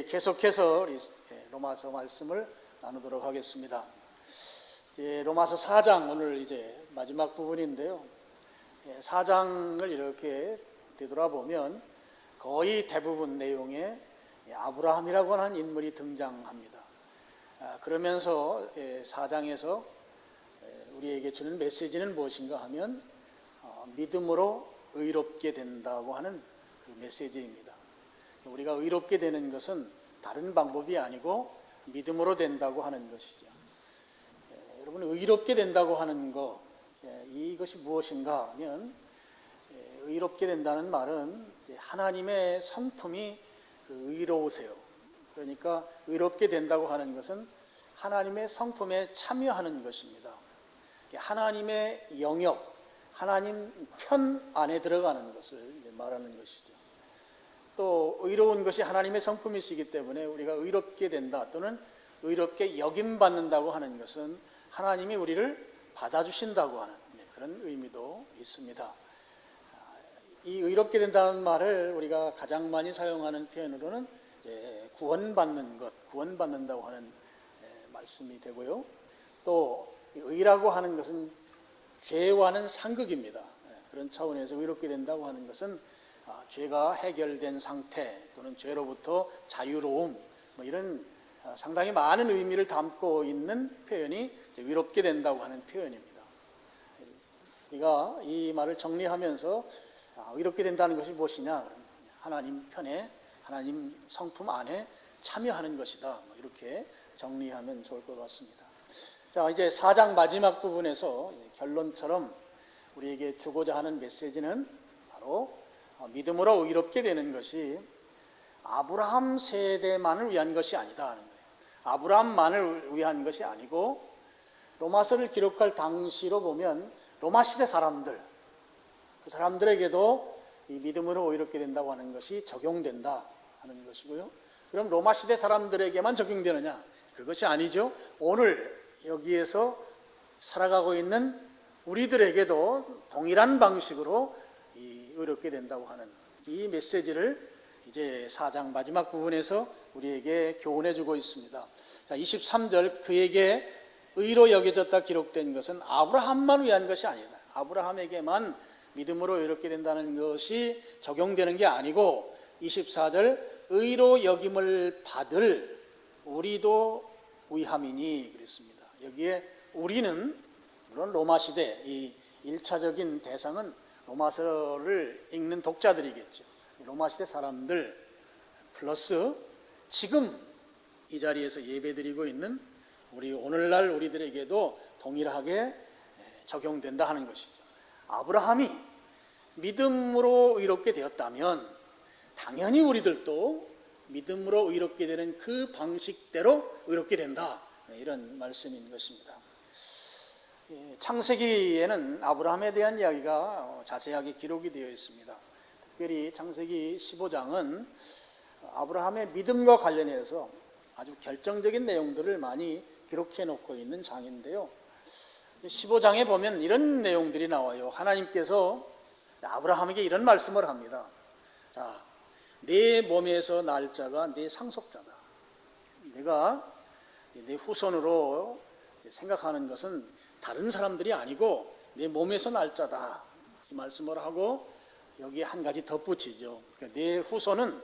계속해서 우리 로마서 말씀을 나누도록 하겠습니다. 로마서 4장 오늘 이제 마지막 부분인데요. 4장을 이렇게 되돌아보면 거의 대부분 내용에 아브라함이라고 하는 인물이 등장합니다. 그러면서 4장에서 우리에게 주는 메시지는 무엇인가 하면 믿음으로 의롭게 된다고 하는 그 메시지입니다. 우리가 의롭게 되는 것은 다른 방법이 아니고 믿음으로 된다고 하는 것이죠. 여러분, 의롭게 된다고 하는 것, 이것이 무엇인가 하면 의롭게 된다는 말은 하나님의 성품이 의로우세요. 그러니까 의롭게 된다고 하는 것은 하나님의 성품에 참여하는 것입니다. 하나님의 영역, 하나님 편 안에 들어가는 것을 말하는 것이죠. 또 의로운 것이 하나님의 성품이시기 때문에 우리가 의롭게 된다 또는 의롭게 여김받는다고 하는 것은 하나님이 우리를 받아주신다고 하는 그런 의미도 있습니다. 이 의롭게 된다는 말을 우리가 가장 많이 사용하는 표현으로는 구원받는 것, 구원받는다고 하는 말씀이 되고요. 또 의라고 하는 것은 죄와는 상극입니다. 그런 차원에서 의롭게 된다고 하는 것은 죄가 해결된 상태 또는 죄로부터 자유로움 이런 상당히 많은 의미를 담고 있는 표현이 의롭게 된다고 하는 표현입니다. 우리가 이 말을 정리하면서 의롭게 된다는 것이 무엇이냐? 하나님 편에, 하나님 성품 안에 참여하는 것이다. 이렇게 정리하면 좋을 것 같습니다. 자, 이제 4장 마지막 부분에서 결론처럼 우리에게 주고자 하는 메시지는 바로 믿음으로 의롭게 되는 것이 아브라함 세대만을 위한 것이 아니다 하는 거예요. 아브라함만을 위한 것이 아니고 로마서를 기록할 당시로 보면 로마 시대 사람들, 그 사람들에게도 이 믿음으로 의롭게 된다고 하는 것이 적용된다 하는 것이고요. 그럼 로마 시대 사람들에게만 적용되느냐? 그것이 아니죠. 오늘 여기에서 살아가고 있는 우리들에게도 동일한 방식으로 의롭게 된다고 하는 이 메시지를 이제 4장 마지막 부분에서 우리에게 교훈해 주고 있습니다. 자, 23절 그에게 의로 여겨졌다 기록된 것은 아브라함만 위한 것이 아니다. 아브라함에게만 믿음으로 의롭게 된다는 것이 적용되는 게 아니고 24절 의로 여김을 받을 우리도 위함이니 그랬습니다. 여기에 우리는 물론 로마 시대 이 1차적인 대상은 로마서를 읽는 독자들이겠죠. 로마 시대 사람들 플러스 지금 이 자리에서 예배드리고 있는 우리 오늘날 우리들에게도 동일하게 적용된다 하는 것이죠. 아브라함이 믿음으로 의롭게 되었다면 당연히 우리들도 믿음으로 의롭게 되는 그 방식대로 의롭게 된다. 이런 말씀인 것입니다. 창세기에는 아브라함에 대한 이야기가 자세하게 기록이 되어 있습니다. 특별히 창세기 15장은 아브라함의 믿음과 관련해서 아주 결정적인 내용들을 많이 기록해 놓고 있는 장인데요. 15장에 보면 이런 내용들이 나와요. 하나님께서 아브라함에게 이런 말씀을 합니다. 자, 내 몸에서 날 자가 내 상속자다. 내가 내 후손으로 생각하는 것은 다른 사람들이 아니고 내 몸에서 날 자다. 이 말씀을 하고 여기에 한 가지 덧붙이죠. 그러니까 내 후손은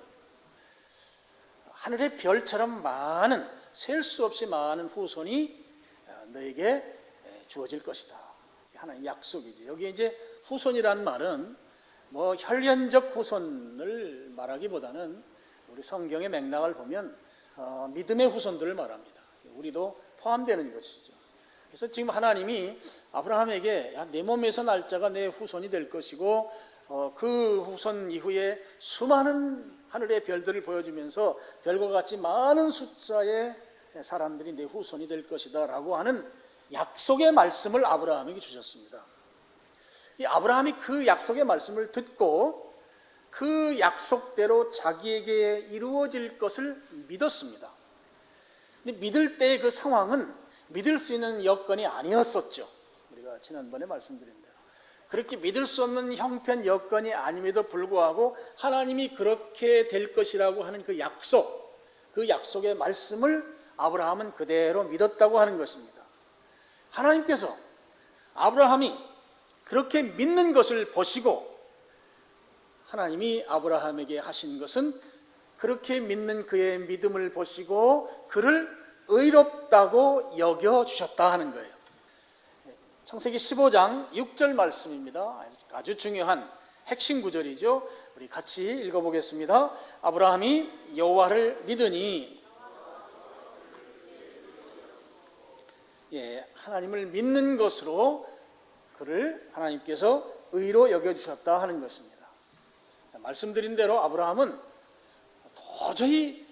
하늘의 별처럼 많은 셀 수 없이 많은 후손이 너에게 주어질 것이다. 하나님 약속이죠. 여기 이제 후손이란 말은 뭐 혈연적 후손을 말하기보다는 우리 성경의 맥락을 보면 믿음의 후손들을 말합니다. 우리도 포함되는 것이죠. 그래서 지금 하나님이 아브라함에게 내 몸에서 날 자가 내 후손이 될 것이고 그 후손 이후에 수많은 하늘의 별들을 보여주면서 별과 같이 많은 숫자의 사람들이 내 후손이 될 것이다 라고 하는 약속의 말씀을 아브라함에게 주셨습니다. 이 아브라함이 그 약속의 말씀을 듣고 그 약속대로 자기에게 이루어질 것을 믿었습니다. 근데 믿을 때의 그 상황은 믿을 수 있는 여건이 아니었었죠. 우리가 지난번에 말씀드린 대로 그렇게 믿을 수 없는 형편 여건이 아님에도 불구하고 하나님이 그렇게 될 것이라고 하는 그 약속, 그 약속의 말씀을 아브라함은 그대로 믿었다고 하는 것입니다. 하나님께서 아브라함이 그렇게 믿는 것을 보시고 하나님이 아브라함에게 하신 것은 그렇게 믿는 그의 믿음을 보시고 그를 의롭다고 여겨주셨다 하는 거예요. 창세기 15장 6절 말씀입니다. 아주 중요한 핵심 구절이죠. 우리 같이 읽어보겠습니다. 아브라함이 여호와를 믿으니, 하나님을 믿는 것으로 그를 하나님께서 의로 여겨주셨다 하는 것입니다. 말씀드린 대로 아브라함은 도저히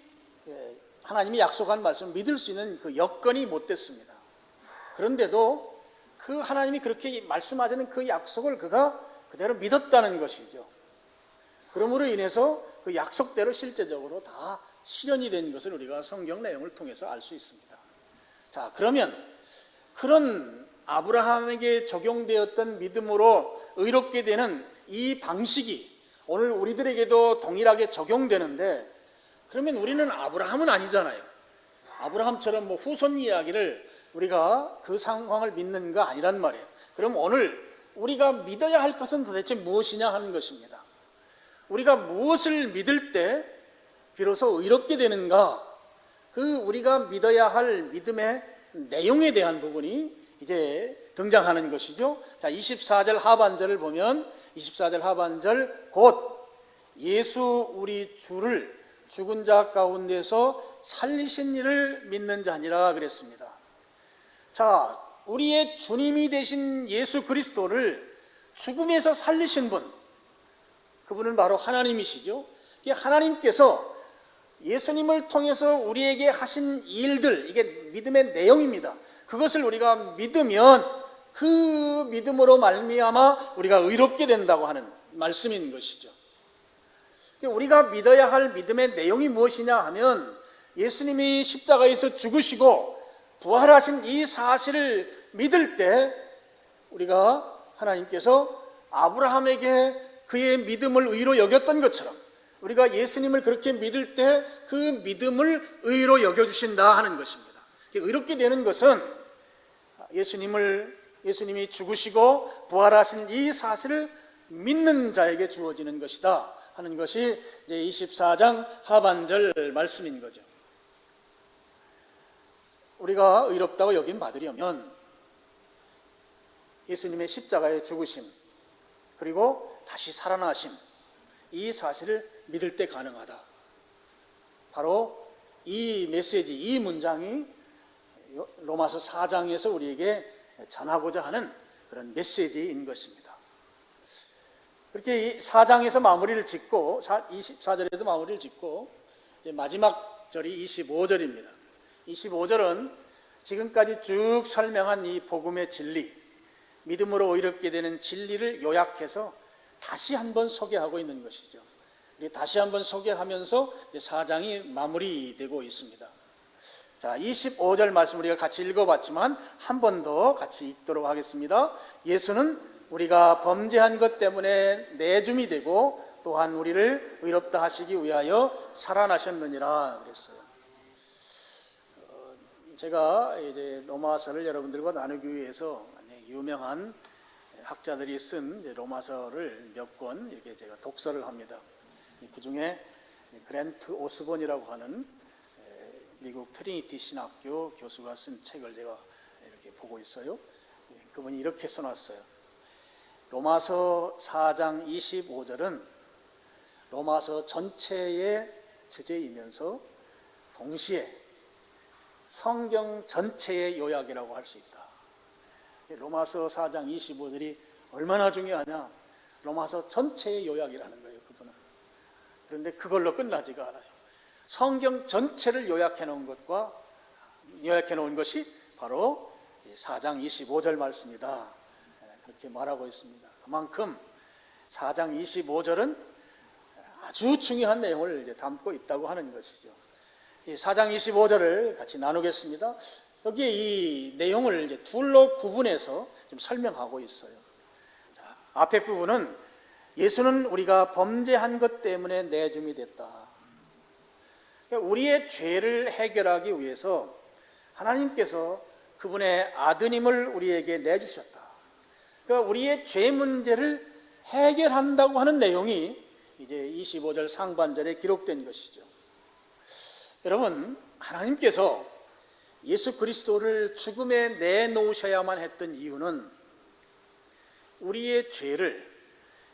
하나님이 약속한 말씀을 믿을 수 있는 그 여건이 못 됐습니다. 그런데도 그 하나님이 그렇게 말씀하시는 그 약속을 그가 그대로 믿었다는 것이죠. 그러므로 인해서 그 약속대로 실제적으로 다 실현이 된 것을 우리가 성경 내용을 통해서 알 수 있습니다. 자, 그러면 그런 아브라함에게 적용되었던 믿음으로 의롭게 되는 이 방식이 오늘 우리들에게도 동일하게 적용되는데, 그러면 우리는 아브라함은 아니잖아요. 아브라함처럼 후손 이야기를 우리가 그 상황을 믿는가 아니란 말이에요. 그럼 오늘 우리가 믿어야 할 것은 도대체 무엇이냐 하는 것입니다. 우리가 무엇을 믿을 때 비로소 의롭게 되는가, 그 우리가 믿어야 할 믿음의 내용에 대한 부분이 이제 등장하는 것이죠. 자, 24절 하반절을 보면 24절 하반절, 곧 예수 우리 주를 죽은 자 가운데서 살리신 이를 믿는 자니라 그랬습니다. 자, 우리의 주님이 되신 예수 그리스도를 죽음에서 살리신 분, 그분은 바로 하나님이시죠. 하나님께서 예수님을 통해서 우리에게 하신 일들, 이게 믿음의 내용입니다. 그것을 우리가 믿으면 그 믿음으로 말미암아 우리가 의롭게 된다고 하는 말씀인 것이죠. 우리가 믿어야 할 믿음의 내용이 무엇이냐 하면, 예수님이 십자가에서 죽으시고 부활하신 이 사실을 믿을 때 우리가 하나님께서 아브라함에게 그의 믿음을 의로 여겼던 것처럼 우리가 예수님을 그렇게 믿을 때 그 믿음을 의로 여겨주신다 하는 것입니다. 의롭게 되는 것은 예수님이 죽으시고 부활하신 이 사실을 믿는 자에게 주어지는 것이다 하는 것이 이제 24장 하반절 말씀인 거죠. 우리가 의롭다고 여김 받으려면 예수님의 십자가의 죽으심 그리고 다시 살아나심, 이 사실을 믿을 때 가능하다. 바로 이 메시지, 이 문장이 로마서 4장에서 우리에게 전하고자 하는 그런 메시지인 것입니다. 그렇게 이 4장에서 마무리를 짓고 24절에서 마무리를 짓고 이제 마지막 절이 25절입니다. 25절은 지금까지 쭉 설명한 이 복음의 진리, 믿음으로 의롭게 되는 진리를 요약해서 다시 한번 소개하고 있는 것이죠. 다시 한번 소개하면서 4장이 마무리되고 있습니다. 자, 25절 말씀 우리가 같이 읽어봤지만 한 번 더 같이 읽도록 하겠습니다. 예수는 우리가 범죄한 것 때문에 내줌이 되고 또한 우리를 의롭다 하시기 위하여 살아나셨느니라 그랬어요. 제가 이제 로마서를 여러분들과 나누기 위해서 유명한 학자들이 쓴 로마서를 몇 권 이렇게 제가 독서를 합니다. 그 중에 그랜트 오스본이라고 하는 미국 트리니티 신학교 교수가 쓴 책을 제가 이렇게 보고 있어요. 그분이 이렇게 써놨어요. 로마서 4장 25절은 로마서 전체의 주제이면서 동시에 성경 전체의 요약이라고 할 수 있다. 로마서 4장 25절이 얼마나 중요하냐? 로마서 전체의 요약이라는 거예요, 그분은. 그런데 그걸로 끝나지가 않아요. 성경 전체를 요약해 놓은 것이 바로 4장 25절 말씀이다. 그렇게 말하고 있습니다. 그만큼 4장 25절은 아주 중요한 내용을 이제 담고 있다고 하는 것이죠. 4장 25절을 같이 나누겠습니다. 여기에 이 내용을 이제 둘로 구분해서 좀 설명하고 있어요. 자, 앞에 부분은 예수는 우리가 범죄한 것 때문에 내줌이 됐다. 우리의 죄를 해결하기 위해서 하나님께서 그분의 아드님을 우리에게 내주셨다. 그러니까 우리의 죄 문제를 해결한다고 하는 내용이 이제 25절 상반절에 기록된 것이죠. 여러분, 하나님께서 예수 그리스도를 죽음에 내놓으셔야만 했던 이유는 우리의 죄를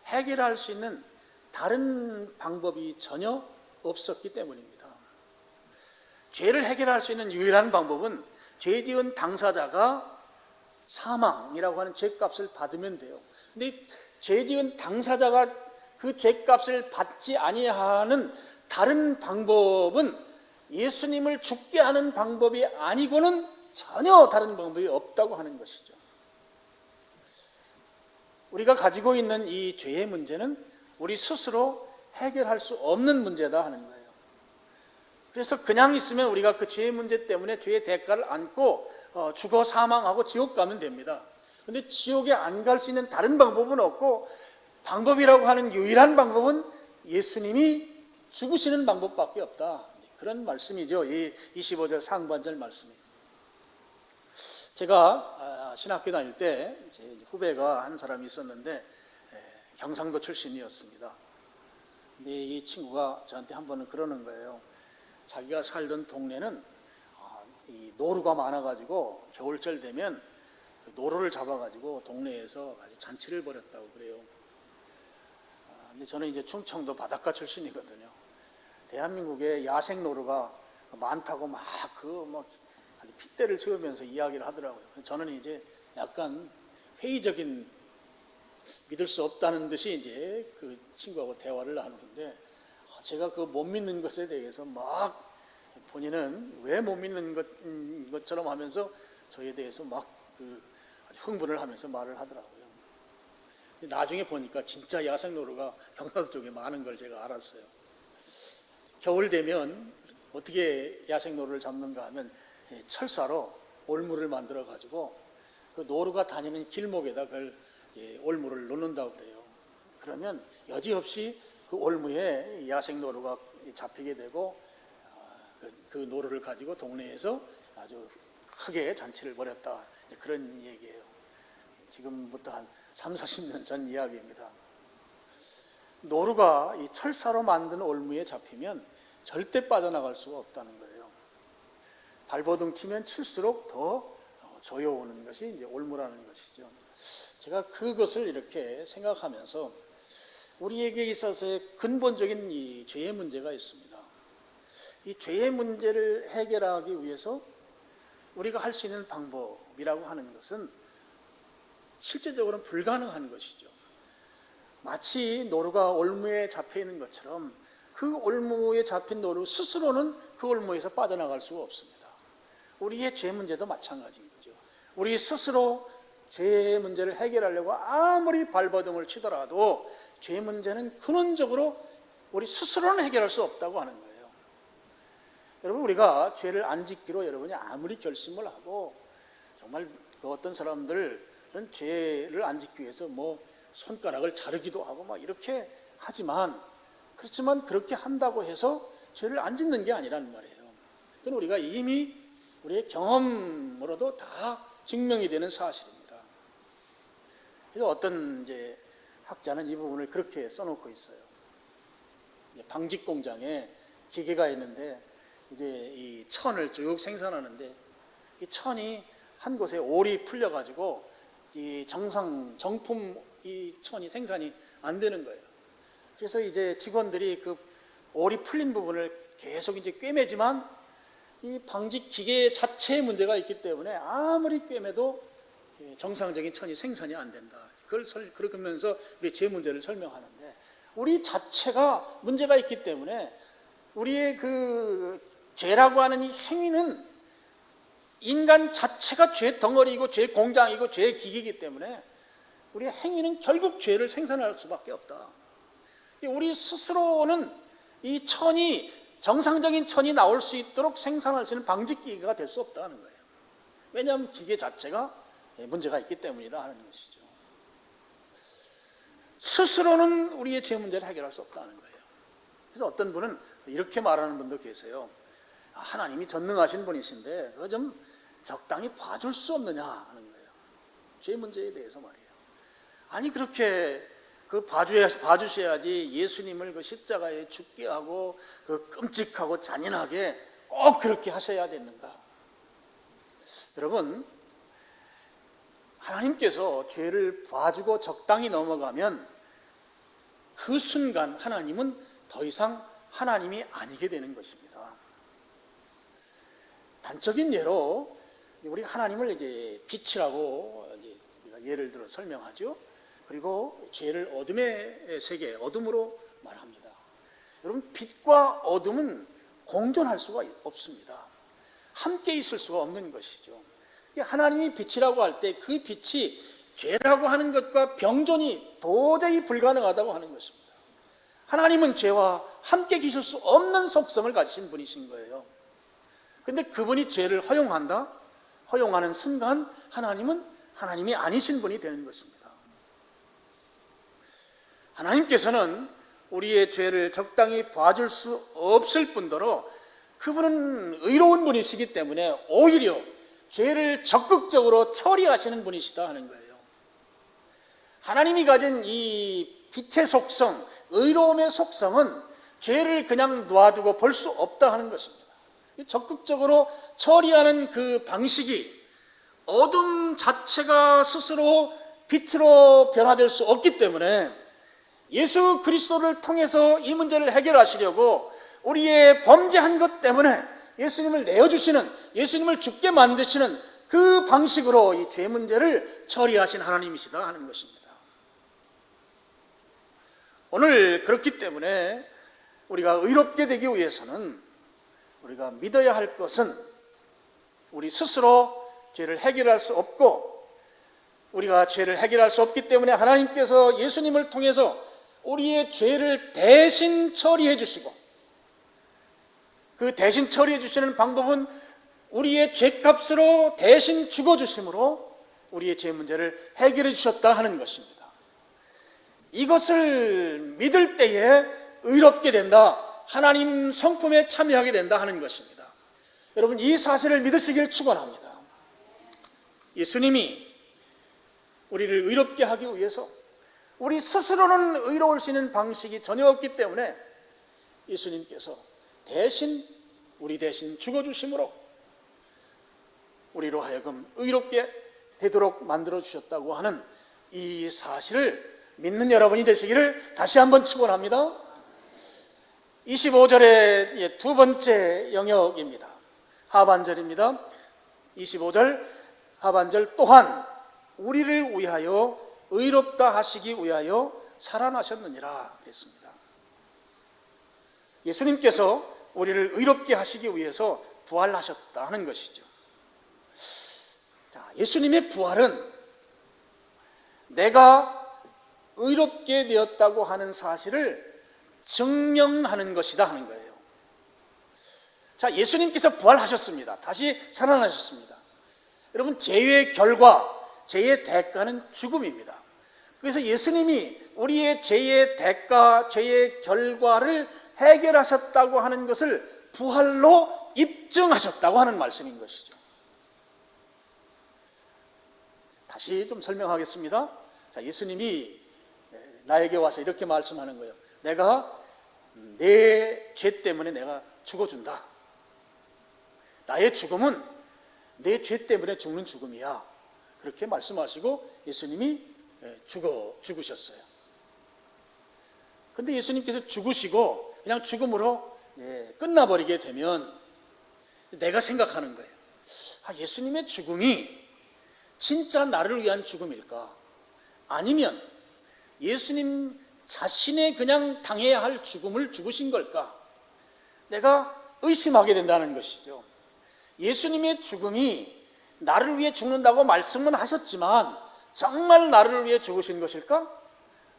해결할 수 있는 다른 방법이 전혀 없었기 때문입니다. 죄를 해결할 수 있는 유일한 방법은 죄 지은 당사자가 사망이라고 하는 죄값을 받으면 돼요. 근데 죄 지은 당사자가 그 죄값을 받지 아니하는 다른 방법은 예수님을 죽게 하는 방법이 아니고는 전혀 다른 방법이 없다고 하는 것이죠. 우리가 가지고 있는 이 죄의 문제는 우리 스스로 해결할 수 없는 문제다 하는 거예요. 그래서 그냥 있으면 우리가 그 죄의 문제 때문에 죄의 대가를 안고 죽어 사망하고 지옥 가면 됩니다. 그런데 지옥에 안 갈 수 있는 다른 방법은 없고, 방법이라고 하는 유일한 방법은 예수님이 죽으시는 방법밖에 없다. 그런 말씀이죠. 이 25절 상반절 말씀이. 제가 신학교 다닐 때 제 후배가 한 사람이 있었는데 경상도 출신이었습니다. 근데 이 친구가 저한테 한 번은 그러는 거예요. 자기가 살던 동네는 이 노루가 많아가지고 겨울철 되면 그 노루를 잡아가지고 동네에서 아주 잔치를 벌였다고 그래요. 근데 저는 이제 충청도 바닷가 출신이거든요. 대한민국에 야생 노루가 많다고 막 아주 핏대를 채우면서 이야기를 하더라고요. 저는 이제 약간 회의적인, 믿을 수 없다는 듯이 이제 그 친구하고 대화를 나누는데, 제가 그 못 믿는 것에 대해서 막 본인은 왜 못 믿는 것처럼 하면서 저에 대해서 막 아주 흥분을 하면서 말을 하더라고요. 나중에 보니까 진짜 야생 노루가 경상도 쪽에 많은 걸 제가 알았어요. 겨울 되면 어떻게 야생 노루를 잡는가 하면 철사로 올무를 만들어 가지고 그 노루가 다니는 길목에다 그걸 올무를 놓는다고 그래요. 그러면 여지없이 그 올무에 야생 노루가 잡히게 되고 그 노루를 가지고 동네에서 아주 크게 잔치를 벌였다. 그런 얘기예요. 지금부터 한 30-40년 전 이야기입니다. 노루가 이 철사로 만든 올무에 잡히면 절대 빠져나갈 수가 없다는 거예요. 발버둥 치면 칠수록 더 조여오는 것이 이제 올무라는 것이죠. 제가 그것을 이렇게 생각하면서 우리에게 있어서의 근본적인 이 죄의 문제가 있습니다. 이 죄의 문제를 해결하기 위해서 우리가 할 수 있는 방법이라고 하는 것은 실제적으로는 불가능한 것이죠. 마치 노루가 올무에 잡혀 있는 것처럼 그 올무에 잡힌 노루 스스로는 그 올무에서 빠져나갈 수가 없습니다. 우리의 죄 문제도 마찬가지인 거죠. 우리 스스로 죄의 문제를 해결하려고 아무리 발버둥을 치더라도 죄 문제는 근원적으로 우리 스스로는 해결할 수 없다고 하는 거예요. 여러분, 우리가 죄를 안 짓기로 여러분이 아무리 결심을 하고, 정말 그 어떤 사람들은 죄를 안 짓기 위해서 뭐 손가락을 자르기도 하고 막 이렇게 하지만, 그렇지만 그렇게 한다고 해서 죄를 안 짓는 게 아니라는 말이에요. 그건 우리가 이미 우리의 경험으로도 다 증명이 되는 사실입니다. 그래서 어떤 이제 학자는 이 부분을 그렇게 써놓고 있어요. 방직 공장에 기계가 있는데 이제 이 천을 쭉 생산하는데 이 천이 한 곳에 올이 풀려가지고 이 정품 이 천이 생산이 안 되는 거예요. 그래서 이제 직원들이 그 올이 풀린 부분을 계속 이제 꿰매지만 이 방직 기계 자체에 문제가 있기 때문에 아무리 꿰매도 정상적인 천이 생산이 안 된다. 그러면서 우리 죄 문제를 설명하는데, 우리 자체가 문제가 있기 때문에 우리의 그 죄라고 하는 이 행위는 인간 자체가 죄 덩어리이고 죄 공장이고 죄 기기이기 때문에 우리의 행위는 결국 죄를 생산할 수밖에 없다. 우리 스스로는 이 천이 정상적인 천이 나올 수 있도록 생산할 수 있는 방직기계가 될 수 없다는 거예요. 왜냐하면 기계 자체가 문제가 있기 때문이다 하는 것이죠. 스스로는 우리의 죄 문제를 해결할 수 없다는 거예요. 그래서 어떤 분은 이렇게 말하는 분도 계세요. 하나님이 전능하신 분이신데 그거 좀 적당히 봐줄 수 없느냐 하는 거예요. 죄 문제에 대해서 말이에요. 아니 그렇게 그 봐주셔야지 예수님을 그 십자가에 죽게 하고 그 끔찍하고 잔인하게 꼭 그렇게 하셔야 되는가? 여러분, 하나님께서 죄를 봐주고 적당히 넘어가면 그 순간 하나님은 더 이상 하나님이 아니게 되는 것입니다. 단적인 예로 우리 하나님을 이제 빛이라고 우리가 예를 들어 설명하죠. 그리고 죄를 어둠의 세계, 어둠으로 말합니다. 여러분, 빛과 어둠은 공존할 수가 없습니다. 함께 있을 수가 없는 것이죠. 하나님이 빛이라고 할 때 그 빛이 죄라고 하는 것과 병존이 도저히 불가능하다고 하는 것입니다. 하나님은 죄와 함께 계실 수 없는 속성을 가지신 분이신 거예요. 근데 그분이 죄를 허용한다? 허용하는 순간 하나님은 하나님이 아니신 분이 되는 것입니다. 하나님께서는 우리의 죄를 적당히 봐줄 수 없을 뿐더러 그분은 의로운 분이시기 때문에 오히려 죄를 적극적으로 처리하시는 분이시다 하는 거예요. 하나님이 가진 이 빛의 속성, 의로움의 속성은 죄를 그냥 놔두고 볼 수 없다 하는 것입니다. 적극적으로 처리하는 그 방식이 어둠 자체가 스스로 빛으로 변화될 수 없기 때문에 예수 그리스도를 통해서 이 문제를 해결하시려고 우리의 범죄한 것 때문에 예수님을 내어주시는, 예수님을 죽게 만드시는 그 방식으로 이 죄 문제를 처리하신 하나님이시다 하는 것입니다. 오늘 그렇기 때문에 우리가 의롭게 되기 위해서는 우리가 믿어야 할 것은 우리 스스로 죄를 해결할 수 없고, 우리가 죄를 해결할 수 없기 때문에 하나님께서 예수님을 통해서 우리의 죄를 대신 처리해 주시고, 그 대신 처리해 주시는 방법은 우리의 죄값으로 대신 죽어주심으로 우리의 죄 문제를 해결해 주셨다 하는 것입니다. 이것을 믿을 때에 의롭게 된다, 하나님 성품에 참여하게 된다 하는 것입니다. 여러분, 이 사실을 믿으시길 축원합니다. 예수님이 우리를 의롭게 하기 위해서 우리 스스로는 의로울 수 있는 방식이 전혀 없기 때문에 예수님께서 우리 대신 죽어주심으로 우리로 하여금 의롭게 되도록 만들어 주셨다고 하는 이 사실을 믿는 여러분이 되시기를 다시 한번 축원합니다. 25절의 두 번째 영역입니다. 하반절입니다. 25절 하반절, 또한 우리를 위하여 의롭다 하시기 위하여 살아나셨느니라 그랬습니다. 예수님께서 우리를 의롭게 하시기 위해서 부활하셨다 하는 것이죠. 자, 예수님의 부활은 내가 의롭게 되었다고 하는 사실을 증명하는 것이다 하는 거예요. 자, 예수님께서 부활하셨습니다. 다시 살아나셨습니다. 여러분, 죄의 결과, 죄의 대가는 죽음입니다. 그래서 예수님이 우리의 죄의 대가, 죄의 결과를 해결하셨다고 하는 것을 부활로 입증하셨다고 하는 말씀인 것이죠. 다시 좀 설명하겠습니다. 자, 예수님이 나에게 와서 이렇게 말씀하는 거예요. 내가 내 죄 때문에 내가 죽어준다. 나의 죽음은 내 죄 때문에 죽는 죽음이야. 그렇게 말씀하시고 예수님이 죽으셨어요. 그런데 예수님께서 죽으시고 그냥 죽음으로 끝나버리게 되면 내가 생각하는 거예요. 예수님의 죽음이 진짜 나를 위한 죽음일까? 아니면 예수님 자신의 그냥 당해야 할 죽음을 죽으신 걸까? 내가 의심하게 된다는 것이죠. 예수님의 죽음이 나를 위해 죽는다고 말씀은 하셨지만 정말 나를 위해 죽으신 것일까?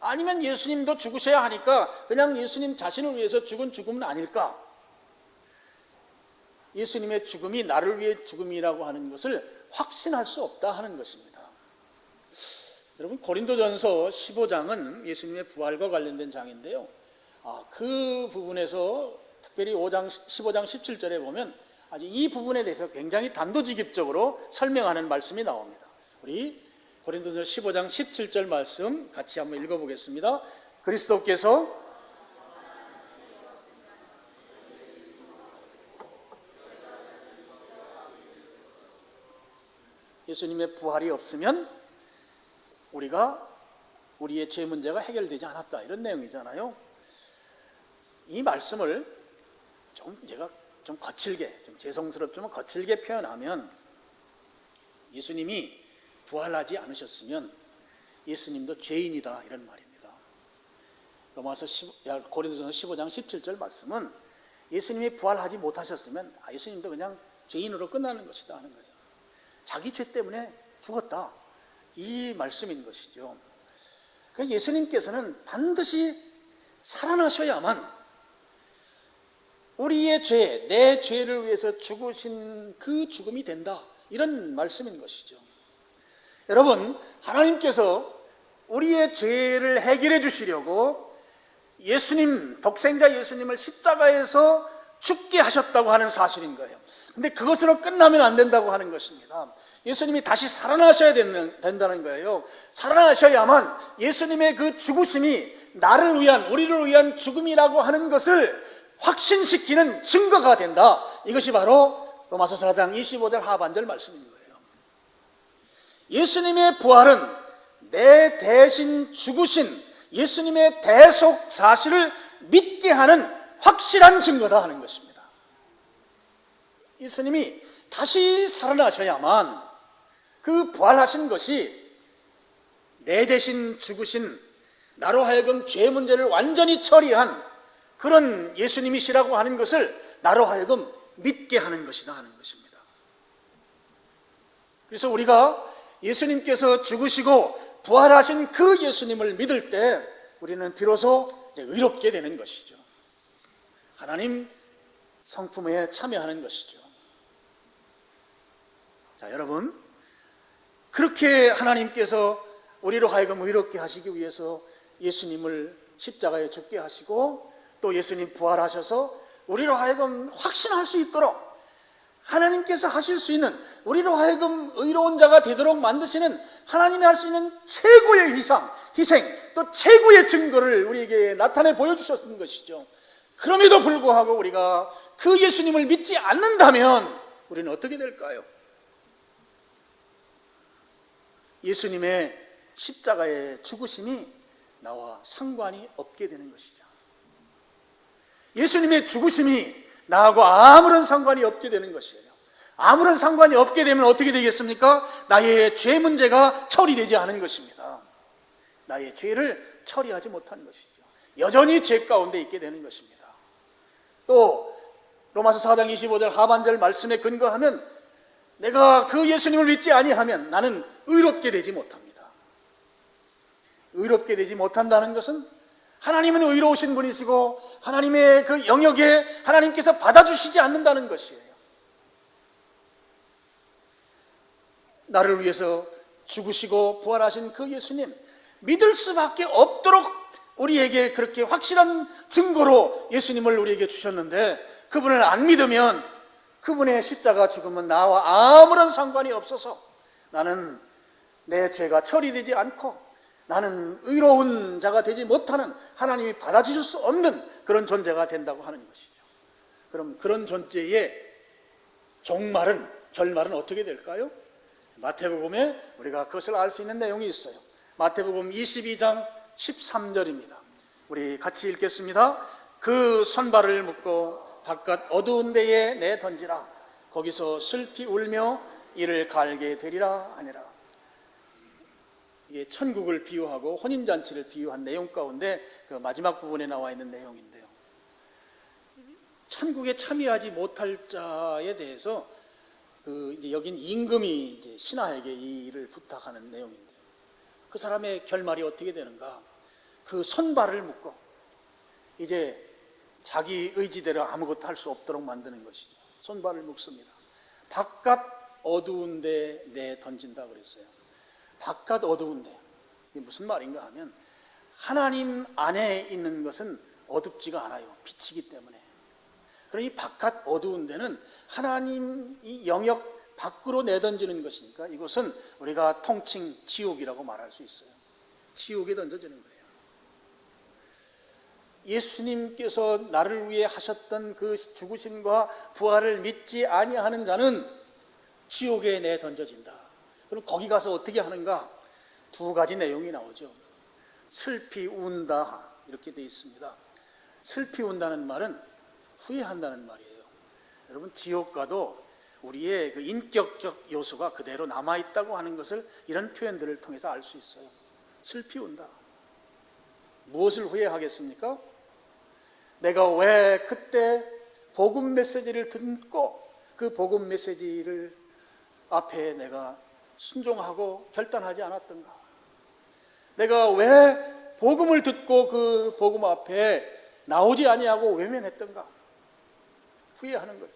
아니면 예수님도 죽으셔야 하니까 그냥 예수님 자신을 위해서 죽은 죽음은 아닐까? 예수님의 죽음이 나를 위해 죽음이라고 하는 것을 확신할 수 없다 하는 것입니다. 여러분, 고린도전서 15장은 예수님의 부활과 관련된 장인데요. 그 부분에서 특별히 15장 17절에 보면 아주 이 부분에 대해서 굉장히 단도직입적으로 설명하는 말씀이 나옵니다. 우리 고린도전서 15장 17절 말씀 같이 한번 읽어보겠습니다. 그리스도께서 예수님의 부활이 없으면 우리의 죄 문제가 해결되지 않았다, 이런 내용이잖아요. 이 말씀을 제가 좀 거칠게, 좀 죄송스럽지만 거칠게 표현하면, 예수님이 부활하지 않으셨으면 예수님도 죄인이다, 이런 말입니다. 고린도전서 15장 17절 말씀은 예수님이 부활하지 못하셨으면 예수님도 그냥 죄인으로 끝나는 것이다 하는 거예요. 자기 죄 때문에 죽었다, 이 말씀인 것이죠. 그러니까 예수님께서는 반드시 살아나셔야만 우리의 죄, 내 죄를 위해서 죽으신 그 죽음이 된다, 이런 말씀인 것이죠. 여러분, 하나님께서 우리의 죄를 해결해 주시려고 독생자 예수님을 십자가에서 죽게 하셨다고 하는 사실인 거예요. 근데 그것으로 끝나면 안 된다고 하는 것입니다. 예수님이 다시 살아나셔야 된다는 거예요. 살아나셔야만 예수님의 그 죽으심이 우리를 위한 죽음이라고 하는 것을 확신시키는 증거가 된다. 이것이 바로 로마서 4장 25절 하반절 말씀인 거예요. 예수님의 부활은 내 대신 죽으신 예수님의 대속 사실을 믿게 하는 확실한 증거다 하는 것입니다. 예수님이 다시 살아나셔야만 그 부활하신 것이 내 대신 죽으신, 나로 하여금 죄 문제를 완전히 처리한 그런 예수님이시라고 하는 것을 나로 하여금 믿게 하는 것이다 하는 것입니다. 그래서 우리가 예수님께서 죽으시고 부활하신 그 예수님을 믿을 때 우리는 비로소 의롭게 되는 것이죠. 하나님 성품에 참여하는 것이죠. 자, 여러분, 그렇게 하나님께서 우리로 하여금 의롭게 하시기 위해서 예수님을 십자가에 죽게 하시고 또 예수님 부활하셔서 우리로 하여금 확신할 수 있도록 하나님께서 하실 수 있는, 우리로 하여금 의로운 자가 되도록 만드시는 하나님이 할 수 있는 최고의 희생, 또 최고의 증거를 우리에게 나타내 보여주셨던 것이죠. 그럼에도 불구하고 우리가 그 예수님을 믿지 않는다면 우리는 어떻게 될까요? 예수님의 십자가의 죽으심이 나와 상관이 없게 되는 것이죠. 예수님의 죽으심이 나하고 아무런 상관이 없게 되는 것이에요. 아무런 상관이 없게 되면 어떻게 되겠습니까? 나의 죄 문제가 처리되지 않은 것입니다. 나의 죄를 처리하지 못한 것이죠. 여전히 죄 가운데 있게 되는 것입니다. 또 로마서 4장 25절 하반절 말씀에 근거하면 내가 그 예수님을 믿지 아니하면 나는 의롭게 되지 못합니다. 의롭게 되지 못한다는 것은 하나님은 의로우신 분이시고 하나님의 그 영역에 하나님께서 받아주시지 않는다는 것이에요. 나를 위해서 죽으시고 부활하신 그 예수님, 믿을 수밖에 없도록 우리에게 그렇게 확실한 증거로 예수님을 우리에게 주셨는데, 그분을 안 믿으면 그분의 십자가 죽음은 나와 아무런 상관이 없어서 나는 내 죄가 처리되지 않고 나는 의로운 자가 되지 못하는, 하나님이 받아주실 수 없는 그런 존재가 된다고 하는 것이죠. 그럼 그런 존재의 결말은 어떻게 될까요? 마태복음에 우리가 그것을 알 수 있는 내용이 있어요. 마태복음 22장 13절입니다. 우리 같이 읽겠습니다. 그 손발을 묶고 바깥 어두운 데에 내던지라. 거기서 슬피 울며 이를 갈게 되리라 하니라. 이게 천국을 비유하고 혼인잔치를 비유한 내용 가운데 그 마지막 부분에 나와 있는 내용인데요. 천국에 참여하지 못할 자에 대해서 이제 여긴 임금이 이제 신하에게 이 일을 부탁하는 내용인데요. 그 사람의 결말이 어떻게 되는가? 그 손발을 묶고 이제 자기 의지대로 아무것도 할 수 없도록 만드는 것이죠. 손발을 묶습니다. 바깥 어두운 데 내 던진다 그랬어요. 바깥 어두운 데, 이게 무슨 말인가 하면 하나님 안에 있는 것은 어둡지가 않아요. 빛이기 때문에. 그럼 이 바깥 어두운 데는 하나님 이 영역 밖으로 내던지는 것이니까 이것은 우리가 통칭 지옥이라고 말할 수 있어요. 지옥에 던져지는 거예요. 예수님께서 나를 위해 하셨던 그 죽으심과 부활을 믿지 아니하는 자는 지옥에 내던져진다. 그럼 거기 가서 어떻게 하는가? 두 가지 내용이 나오죠. 슬피 운다 이렇게 되어 있습니다. 슬피 운다는 말은 후회한다는 말이에요. 여러분, 지옥 가도 우리의 그 인격적 요소가 그대로 남아있다고 하는 것을 이런 표현들을 통해서 알 수 있어요. 슬피 운다. 무엇을 후회하겠습니까? 내가 왜 그때 복음 메시지를 듣고 그 복음 메시지를 앞에 내가 순종하고 결단하지 않았던가? 내가 왜 복음을 듣고 그 복음 앞에 나오지 아니하고 외면했던가? 후회하는 거죠.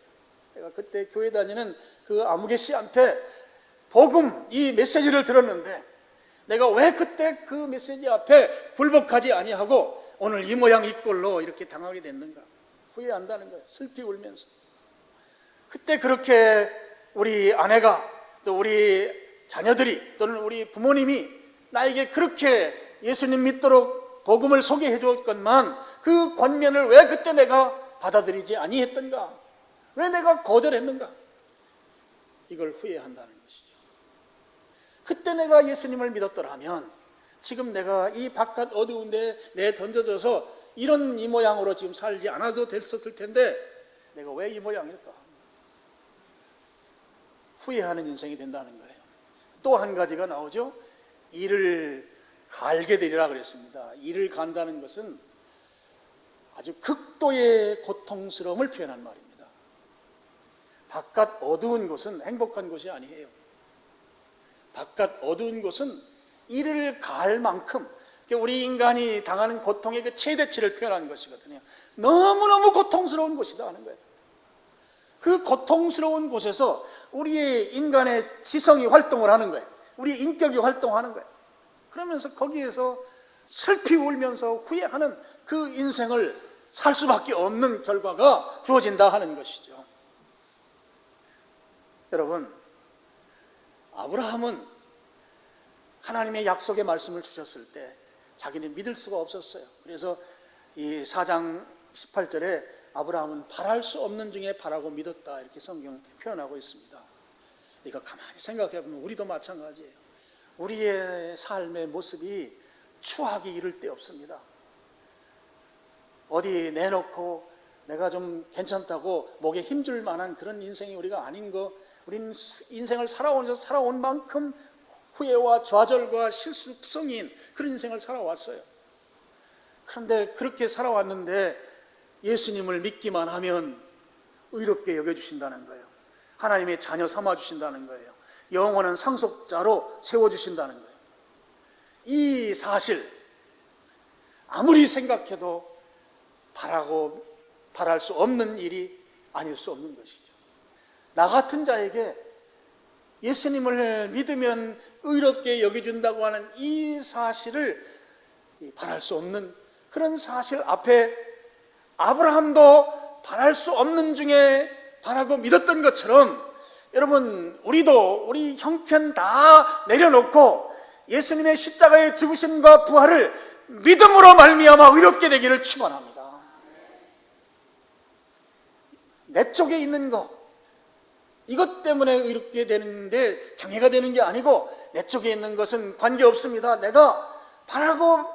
내가 그때 교회 다니는 그 아무개 씨한테 복음 이 메시지를 들었는데 내가 왜 그때 그 메시지 앞에 굴복하지 아니하고 오늘 이 모양 이 꼴로 이렇게 당하게 됐는가? 후회한다는 거예요. 슬피 울면서. 그때 그렇게 우리 아내가 또 우리 자녀들이 또는 우리 부모님이 나에게 그렇게 예수님 믿도록 복음을 소개해 주었건만 그 권면을 왜 그때 내가 받아들이지 아니했던가? 왜 내가 거절했는가? 이걸 후회한다는 것이죠. 그때 내가 예수님을 믿었더라면 지금 내가 이 바깥 어두운 데 내 던져져서 이런 이 모양으로 지금 살지 않아도 됐었을 텐데 내가 왜 이 모양일까? 후회하는 인생이 된다는 거예요. 또 한 가지가 나오죠. 이를 갈게 되리라 그랬습니다. 이를 간다는 것은 아주 극도의 고통스러움을 표현한 말입니다. 바깥 어두운 곳은 행복한 곳이 아니에요. 바깥 어두운 곳은 이를 갈 만큼 우리 인간이 당하는 고통의 그 최대치를 표현한 것이거든요. 너무너무 고통스러운 곳이다 하는 거예요. 그 고통스러운 곳에서 우리의 인간의 지성이 활동을 하는 거예요. 우리의 인격이 활동하는 거예요. 그러면서 거기에서 슬피 울면서 후회하는 그 인생을 살 수밖에 없는 결과가 주어진다 하는 것이죠. 여러분, 아브라함은 하나님의 약속의 말씀을 주셨을 때 자기는 믿을 수가 없었어요. 그래서 이 4장 18절에 아브라함은 바랄 수 없는 중에 바라고 믿었다 이렇게 성경 표현하고 있습니다. 이거 가만히 생각해 보면 우리도 마찬가지예요. 우리의 삶의 모습이 추하기 이를 데 없습니다. 어디 내놓고 내가 좀 괜찮다고 목에 힘줄 만한 그런 인생이 우리가 아닌 거, 우리는 인생을 살아온 만큼 후회와 좌절과 실수 투성이인 그런 인생을 살아왔어요. 그런데 그렇게 살아왔는데 예수님을 믿기만 하면 의롭게 여겨주신다는 거예요. 하나님의 자녀 삼아주신다는 거예요. 영원한 상속자로 세워주신다는 거예요. 이 사실 아무리 생각해도 바랄 수 없는 일이 아닐 수 없는 것이죠. 나 같은 자에게 예수님을 믿으면 의롭게 여겨준다고 하는 이 사실을 바랄 수 없는 그런 사실 앞에 아브라함도 바랄 수 없는 중에 바라고 믿었던 것처럼 여러분, 우리도 우리 형편 다 내려놓고 예수님의 십자가의 죽으심과 부활을 믿음으로 말미암아 의롭게 되기를 축원합니다. 내 쪽에 있는 것, 이것 때문에 의롭게 되는데 장애가 되는 게 아니고 내 쪽에 있는 것은 관계없습니다. 내가 바라고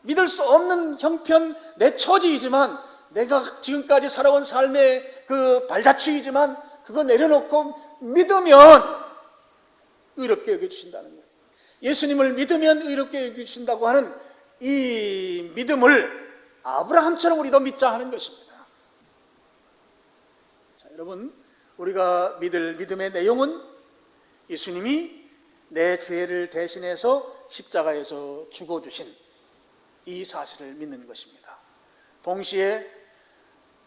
믿을 수 없는 형편, 내 처지이지만 내가 지금까지 살아온 삶의 그 발자취이지만 그거 내려놓고 믿으면 의롭게 여겨주신다는 거예요. 예수님을 믿으면 의롭게 여겨주신다고 하는 이 믿음을 아브라함처럼 우리도 믿자 하는 것입니다. 자, 여러분, 우리가 믿을 믿음의 내용은 예수님이 내 죄를 대신해서 십자가에서 죽어주신 이 사실을 믿는 것입니다. 동시에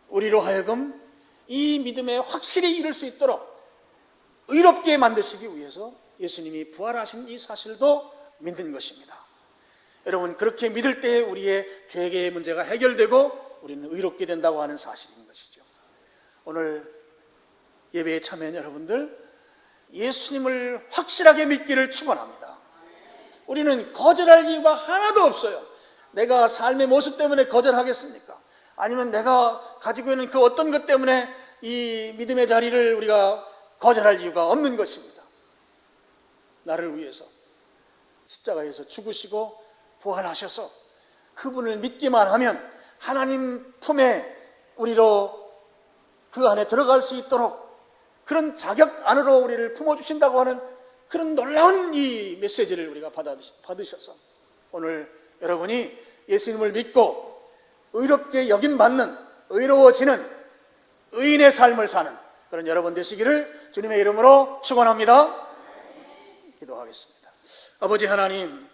우리로 하여금 이 믿음에 확실히 이룰 수 있도록 의롭게 만드시기 위해서 예수님이 부활하신 이 사실도 믿는 것입니다. 여러분, 그렇게 믿을 때 우리의 죄의 문제가 해결되고 우리는 의롭게 된다고 하는 사실인 것이죠. 오늘 예배에 참여한 여러분들 예수님을 확실하게 믿기를 축원합니다. 우리는 거절할 이유가 하나도 없어요. 내가 삶의 모습 때문에 거절하겠습니까? 아니면 내가 가지고 있는 그 어떤 것 때문에 이 믿음의 자리를 우리가 거절할 이유가 없는 것입니다. 나를 위해서 십자가에서 죽으시고 부활하셔서 그분을 믿기만 하면 하나님 품에 우리로 그 안에 들어갈 수 있도록 그런 자격 안으로 우리를 품어주신다고 하는 그런 놀라운 이 메시지를 우리가 받으셔서 오늘 여러분이 예수님을 믿고 의롭게 여김받는, 의로워지는 의인의 삶을 사는 그런 여러분 되시기를 주님의 이름으로 축원합니다. 기도하겠습니다. 아버지 하나님,